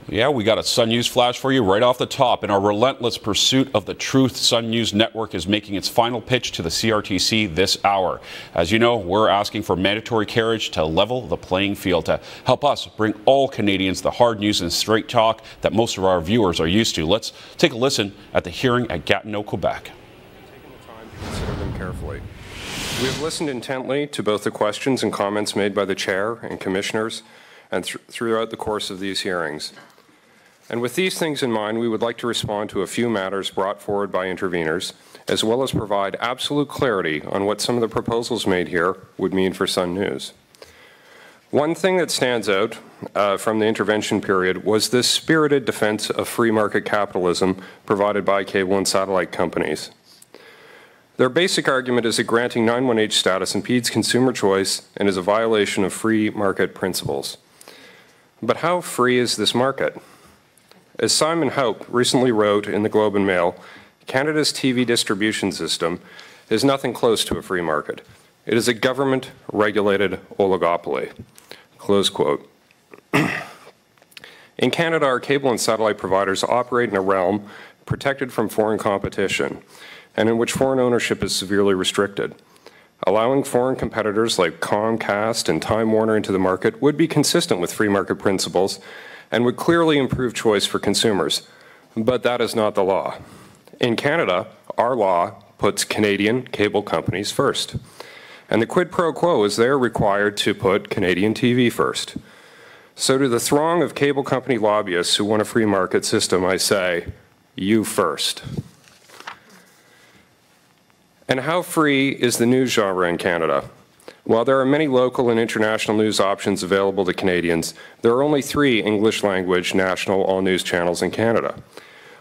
Yeah, we got a Sun News flash for you right off the top. In our relentless pursuit of the truth, Sun News Network is making its final pitch to the CRTC this hour. As you know, we're asking for mandatory carriage to level the playing field, to help us bring all Canadians the hard news and straight talk that most of our viewers are used to. Let's take a listen at the hearing at Gatineau, Quebec. Taking the time to consider them carefully. We have listened intently to both the questions and comments made by the Chair and Commissioners and throughout the course of these hearings. And with these things in mind, we would like to respond to a few matters brought forward by interveners, as well as provide absolute clarity on what some of the proposals made here would mean for Sun News. One thing that stands out from the intervention period was this spirited defense of free market capitalism provided by cable and satellite companies. Their basic argument is that granting 918 status impedes consumer choice and is a violation of free market principles. But how free is this market? As Simon Haupt recently wrote in the Globe and Mail, Canada's TV distribution system is nothing close to a free market. It is a government-regulated oligopoly. Close quote. In Canada, our cable and satellite providers operate in a realm protected from foreign competition, and in which foreign ownership is severely restricted. Allowing foreign competitors like Comcast and Time Warner into the market would be consistent with free market principles and would clearly improve choice for consumers. But that is not the law. In Canada, our law puts Canadian cable companies first. And the quid pro quo is they're required to put Canadian TV first. So to the throng of cable company lobbyists who want a free market system, I say, you first. And how free is the news genre in Canada? While there are many local and international news options available to Canadians, there are only 3 English-language national all-news channels in Canada.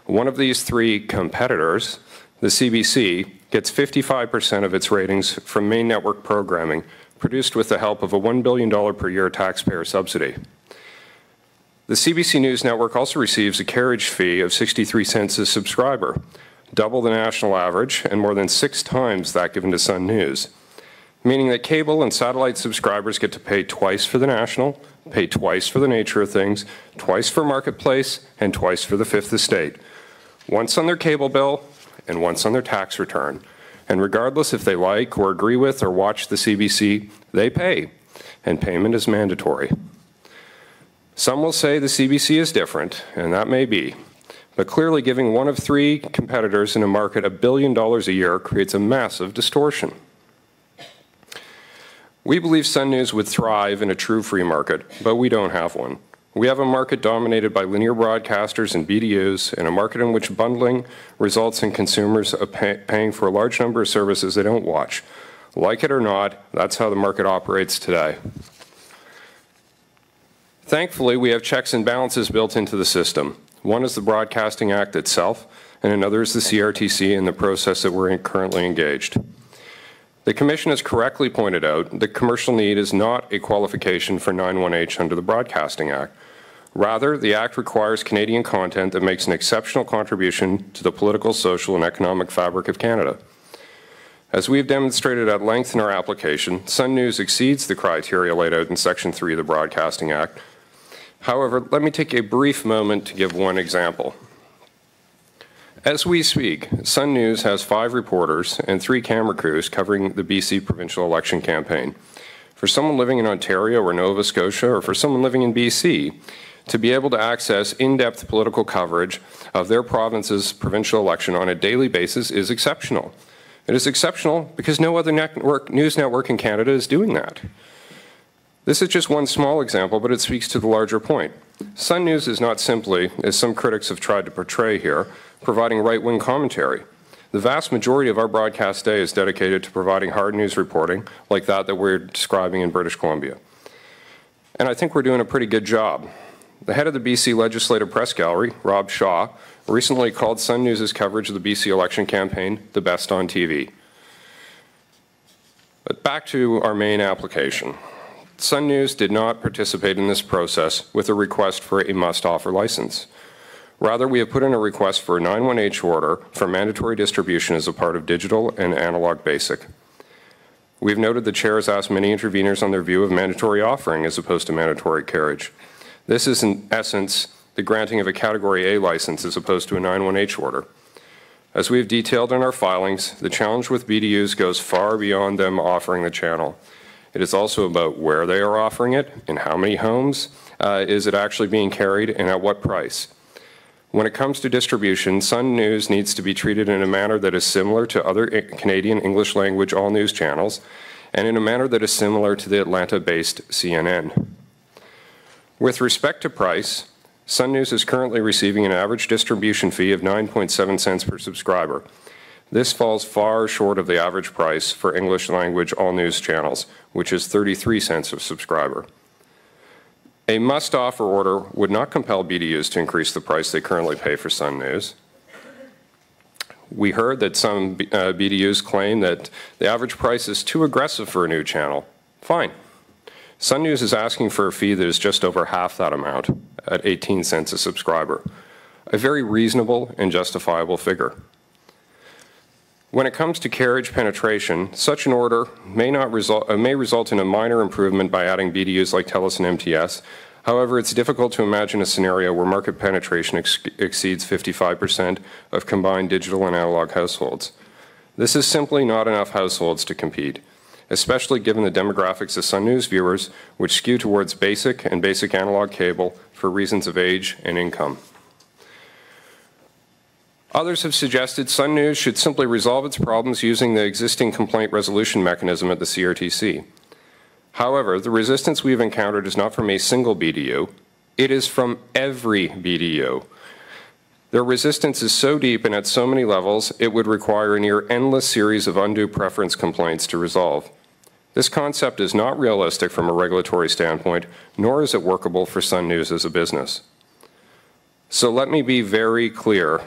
One of these 3 competitors, the CBC, gets 55% of its ratings from main network programming, produced with the help of a $1 billion per year taxpayer subsidy. The CBC News Network also receives a carriage fee of 63 cents a subscriber, double the national average and more than 6 times that given to Sun News, meaning that cable and satellite subscribers get to pay twice for the national, pay twice for the nature of things, twice for marketplace, and twice for the Fifth Estate. Once on their cable bill and once on their tax return. And regardless if they like or agree with or watch the CBC, they pay, and payment is mandatory. Some will say the CBC is different, and that may be. But clearly giving one of 3 competitors in a market $1 billion a year creates a massive distortion. We believe Sun News would thrive in a true free market, but we don't have one. We have a market dominated by linear broadcasters and BDUs, and a market in which bundling results in consumers paying for a large number of services they don't watch. Like it or not, that's how the market operates today. Thankfully, we have checks and balances built into the system. One is the Broadcasting Act itself, and another is the CRTC and the process that we're currently engaged. The Commission has correctly pointed out that commercial need is not a qualification for 918 under the Broadcasting Act. Rather, the Act requires Canadian content that makes an exceptional contribution to the political, social, and economic fabric of Canada. As we have demonstrated at length in our application, Sun News exceeds the criteria laid out in Section 3 of the Broadcasting Act. However, let me take a brief moment to give one example. As we speak, Sun News has 5 reporters and 3 camera crews covering the BC provincial election campaign. For someone living in Ontario or Nova Scotia, or for someone living in BC, to be able to access in-depth political coverage of their province's provincial election on a daily basis is exceptional. It is exceptional because no other news network in Canada is doing that. This is just one small example, but it speaks to the larger point. Sun News is not simply, as some critics have tried to portray here, providing right-wing commentary. The vast majority of our broadcast day is dedicated to providing hard news reporting like that we're describing in British Columbia. And I think we're doing a pretty good job. The head of the BC Legislative Press Gallery, Rob Shaw, recently called Sun News' coverage of the BC election campaign the best on TV. But back to our main application. Sun News did not participate in this process with a request for a must-offer license. Rather, we have put in a request for a 918 order for mandatory distribution as a part of digital and analog basic. We've noted the chair has asked many interveners on their view of mandatory offering as opposed to mandatory carriage. This is in essence the granting of a Category A license as opposed to a 91H order. As we have detailed in our filings, the challenge with BDUs goes far beyond them offering the channel. It is also about where they are offering it, in how many homes is it actually being carried, and at what price. When it comes to distribution, Sun News needs to be treated in a manner that is similar to other Canadian English language all news channels, and in a manner that is similar to the Atlanta-based CNN. With respect to price, Sun News is currently receiving an average distribution fee of 9.7 cents per subscriber. This falls far short of the average price for English language all news channels, which is 33 cents a subscriber. A must-offer order would not compel BDUs to increase the price they currently pay for Sun News. We heard that some BDUs claim that the average price is too aggressive for a new channel. Fine. Sun News is asking for a fee that is just over half that amount, at 18 cents a subscriber, a very reasonable and justifiable figure. When it comes to carriage penetration, such an order may result in a minor improvement by adding BDUs like TELUS and MTS. However, it's difficult to imagine a scenario where market penetration exceeds 55% of combined digital and analog households. This is simply not enough households to compete, especially given the demographics of Sun News viewers, which skew towards basic and basic analog cable for reasons of age and income. Others have suggested Sun News should simply resolve its problems using the existing complaint resolution mechanism at the CRTC. However, the resistance we've encountered is not from a single BDU, it is from every BDU. Their resistance is so deep and at so many levels, it would require a near endless series of undue preference complaints to resolve. This concept is not realistic from a regulatory standpoint, nor is it workable for Sun News as a business. So let me be very clear.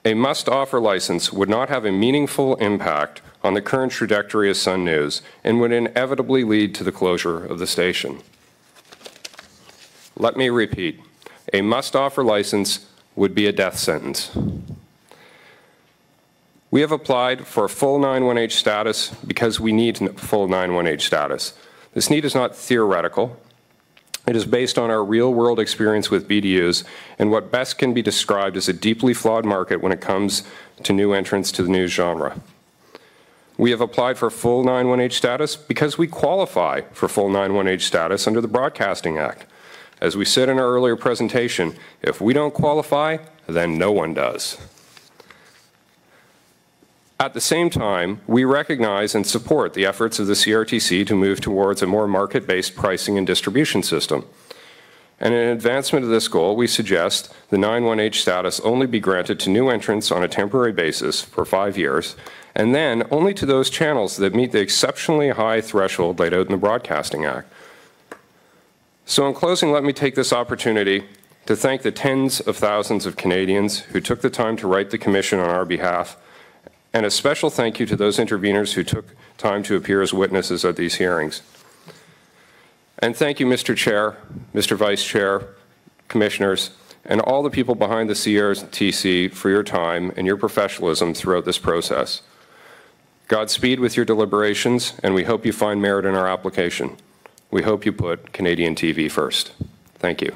A must-offer license would not have a meaningful impact on the current trajectory of Sun News and would inevitably lead to the closure of the station. Let me repeat. A must-offer license would be a death sentence. We have applied for a full 91H status because we need full 91H status. This need is not theoretical. It is based on our real-world experience with BDUs and what best can be described as a deeply flawed market when it comes to new entrants to the news genre. We have applied for full 91H status because we qualify for full 91H status under the Broadcasting Act. As we said in our earlier presentation, if we don't qualify, then no one does. At the same time, we recognize and support the efforts of the CRTC to move towards a more market-based pricing and distribution system. And in advancement of this goal, we suggest the 91H status only be granted to new entrants on a temporary basis for 5 years, and then only to those channels that meet the exceptionally high threshold laid out in the Broadcasting Act. So in closing, let me take this opportunity to thank the tens of thousands of Canadians who took the time to write the Commission on our behalf, and a special thank you to those interveners who took time to appear as witnesses at these hearings. And thank you, Mr. Chair, Mr. Vice Chair, Commissioners, and all the people behind the CRTC for your time and your professionalism throughout this process. Godspeed with your deliberations, and we hope you find merit in our application. We hope you put Canadian TV first. Thank you.